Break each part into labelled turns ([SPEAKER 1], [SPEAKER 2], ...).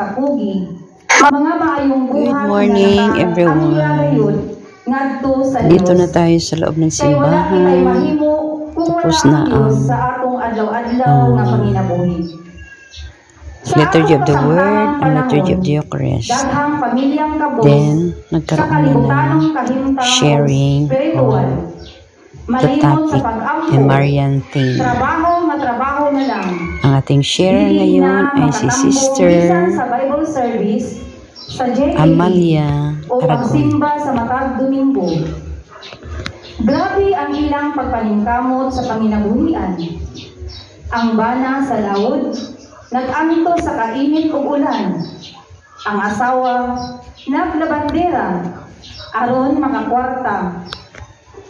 [SPEAKER 1] kapugi, mga maayong buhat.
[SPEAKER 2] Good morning, everyone. Dito na tayo sa loob ng simbahan. Tapos na ang Liturgy of the Word and Liturgy of the Eucharist. Then, nagkaroon na ng sharing on the topic and Marian theme. Ang ating sharer ngayon ay si Sister Amalia Aragon.
[SPEAKER 1] Grabe ang ilang pagpaningkamot sa panginabuhian. Ang bana sa laod, nag-anto sa kainit ug ulan. Ang asawa, naglabandera, aron makakwarta.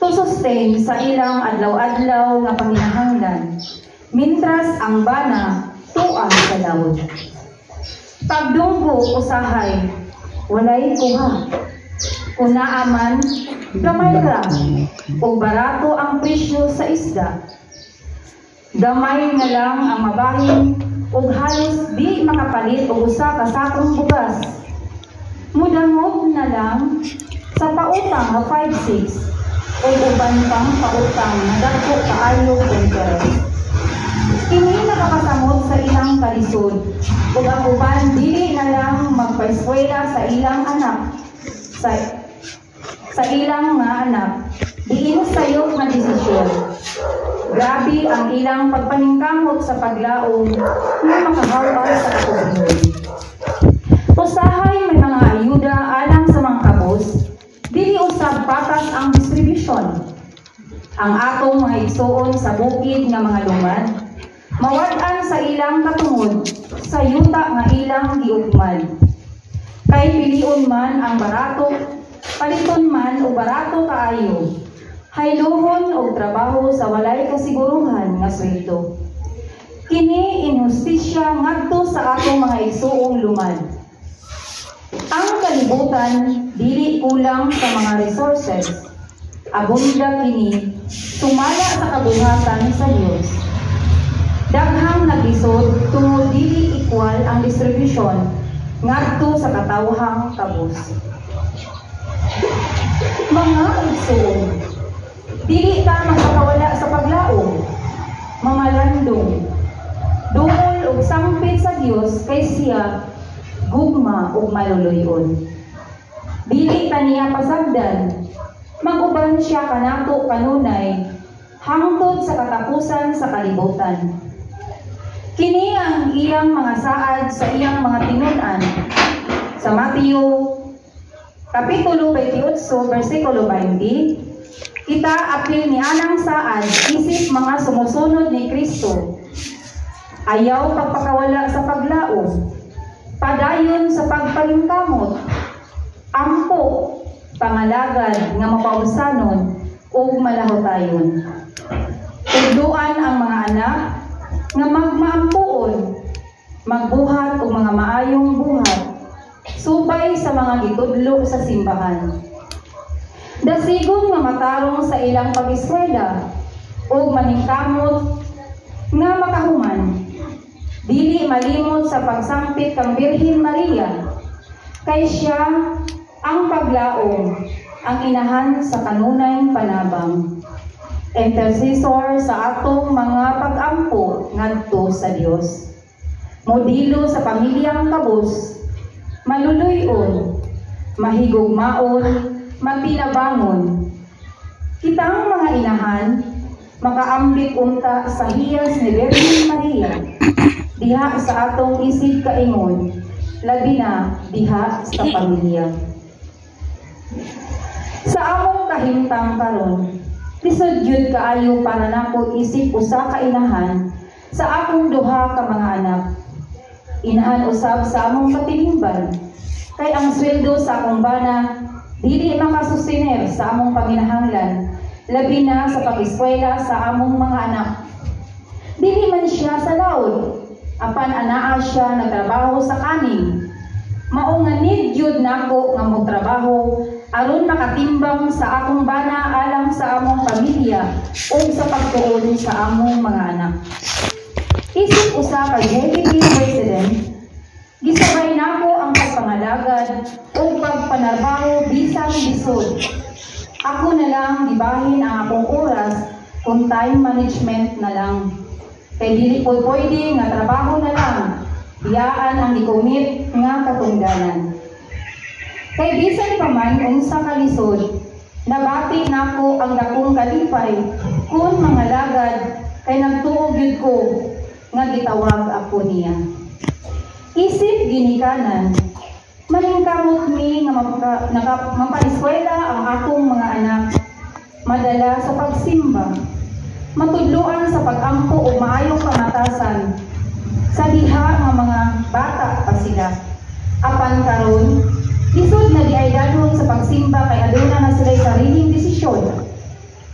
[SPEAKER 1] To sustain sa ilang adlaw-adlaw nga panginahanglan. Mintras ang bana, tuang sa laod. Pagdunggo usahay, walay kuha. Kunaaman, gamay ra, o barato ang presyo sa isda. Gamay na lang ang mabahin, o halos di makapalit o usa ka sakong bugas. Mudangot na lang sa pautang na 5-6, o uban pang pautang na dako kaayo interest. Kini nakakasamot sa ilang kalisod, o ang uban dili na lang magpaeskwela sa ilang anak. Sa ilang nga anak, diin sayop na desisyon. Grabe ang ilang pagpaningkamot sa paglaong na makahawa sa katubigan. Usahay may mga ayuda alang sa mga kabos, dili usab patas ang distribusyon. Ang atong mga igsoon sa bukid nga mga lumad, mawad-an sa ilang katungod, sa yuta nga ilang giugmad. Kay pilion man ang barato, paliton man o barato kaayo, hayluhon o trabaho sa walay kasiguruhan nga sweldo. Kini inhustisya ngadto sa atong mga igsoong lumad. Ang kalibutan dili kulang sa mga resources. Abunda kini sumala sa kabuhatan sa Dios. Daghang naglisod tungod dili equal ang distribusyon ngadto sa katawhang kabus. Mga igsoon, dili ta makakawala sa paglaom, mga landong, dungol og sangpit sa Dios kay siya gugma ug maluluyon. Dili ta niya pasagdan, maguban siya kanato kanunay hangtod sa katapusan sa kalibutan. Kini ang ilang mga saad sa iyang mga tinun-an sa Mateo Kapitulo 28, versikulo 20. Kita apil ni anang saad isip mga sumusunod ni Kristo. Ayaw pagpakawala sa paglaom, padayon sa pagpalingkamot, ampo, pangalagad nga mapausanon o malahotayon. Tugduan ang mga anak nga magmaampuon, magbuhat o mga maayong buhat, subay sa mga gitudlo sa simbahan. Dasigon nga matarong sa ilang pag-eskwela o maningkamot nga makahuman, dili malimot sa pagsangpit kang Birhen Maria, kay siya ang paglaom, ang inahan sa kanunay panabang. Intercessor sa atong mga pag-ampo ngadto sa Dios. Modelo sa pamilyang kabos, maluluyon, mahigugmaon, mapinabangon. Kitang mga inahan, makaambit unta sa hiyas ni Birhen Maria, diha sa atong isip kaingon, labi na diha sa pamilya. Sa among kahimtang karon, lisod yun kaayo para nako isip usa ka inahan sa akong duha ka mga anak. Inahan usab sa among katilingban, kay ang sweldo sa akong bana dili makasustener sa among panginahanglan, labi na sa pag-eskwela sa among mga anak. Dili man siya sa laod, apan anaa siya nagtrabaho sa kaning. Mao nga need jud nako nga magtrabaho aron makatimbang sa akong bana alang sa among pamilya o sa pagtuon sa among mga anak. Isip usa ka JPP President, Gisabay nako ang pagpangalagad o pagpanarbaho bisan lisod. Ako na lang gibahin ang akong oras kung time management na lang. Kay dili po pwede nga trabaho na lang, biyaan ang gikomit nga katungdanan. Kay bisan pa man unsa ka lisod, nabati nako ang dakong kalipay kung mangalagad kay nagtuog gyud ko nga gitawag ako niya. Isip ginikanan, maningkamot mi nga mapaeskwela ang akong mga anak, madala sa pagsimba, matudloan sa pagampo o maayong pamatasan, sa diha nga mga bata pa sila. Apan karon, lisod na diaydadon sa pagsimba kay aduna na sila'y sariling desisyon.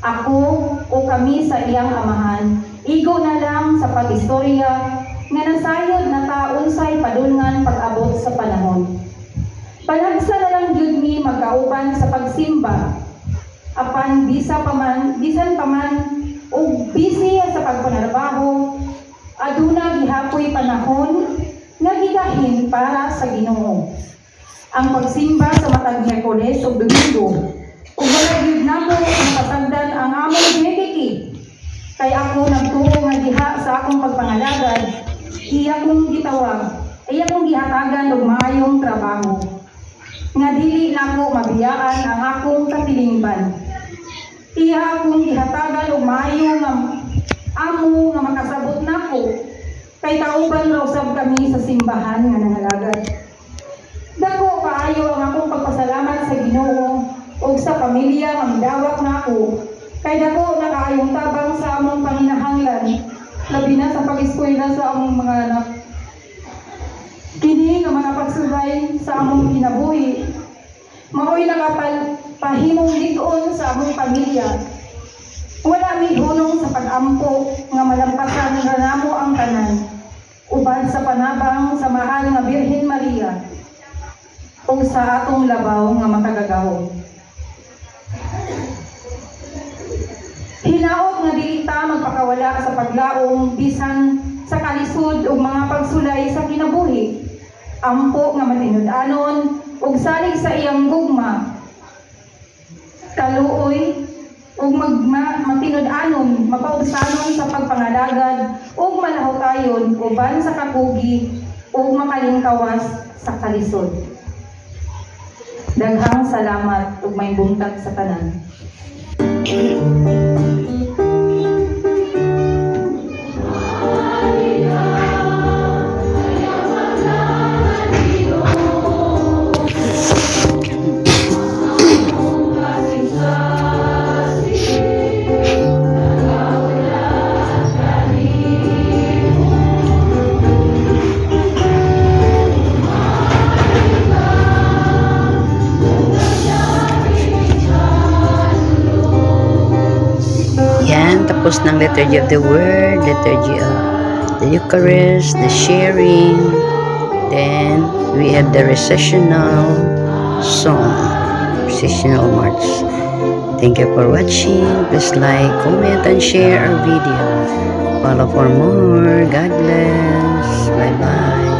[SPEAKER 1] Ako o kami sa iyang amahan, igo na lang sa pag-istorya nga nasayod na kaunsay padulngan pag-abot sa panahon. Palagsa na lang gyud mi magkauban sa pagsimba. Apan bisan pa man og busy sa pagpanarbaho, aduna gihapoy panahon nga gigahin para sa Ginoo. Ang pagsimba sa matag Miyerkules ug Domingo, ug wala gyud nako makasagdan ang among dediki. Kay ako nagtuo nga diha sa akong pagpangalagad, iya kong gitawag, iya kong gihatagan og maayong trabaho. Nga dili nako mabiyaan ang akong katilingban. Iya akong gihatagan og maayo nga amo nga makasabot nako. Kay kauban raw sab kami sa simbahan nga nangalagad. Dako kaayo ang akong pagpasalamat sa Ginoo ug sa pamilya nga midawat nako. Kay dako na kaayong tabang sa among panginahanglan, labi na sa pag-eskwela sa among mga anak. Kini nga mga pagsulay sa among kinabuhi, mao'y nakapahimong ligon sa among pamilya. Wala mi hunong sa pag-ampo nga malampasan nga namo ang tanan, uban sa panabang sa mahal nga Birhen Maria o sa atong labaw nga makagagaw. Hinaot nga dili ta magpakawala sa paglaom bisan sa kalisod ug mga pagsulay sa kinabuhi. Ampo nga matinud-anon ug salig sa iyang gugma. Kaluoy ug matinud-anon mapaubsanon sa pagpangalagad ug malahotayon uban sa kakugi ug makalingkawas sa kalisod. Daghang salamat ug may buntag sa tanan.
[SPEAKER 2] Tapos ng liturgy of the word, liturgy of the Eucharist, the sharing, then we have the recessional song, recessional march. Thank you for watching. Please like, comment, and share our video. Follow for more. God bless. Bye-bye.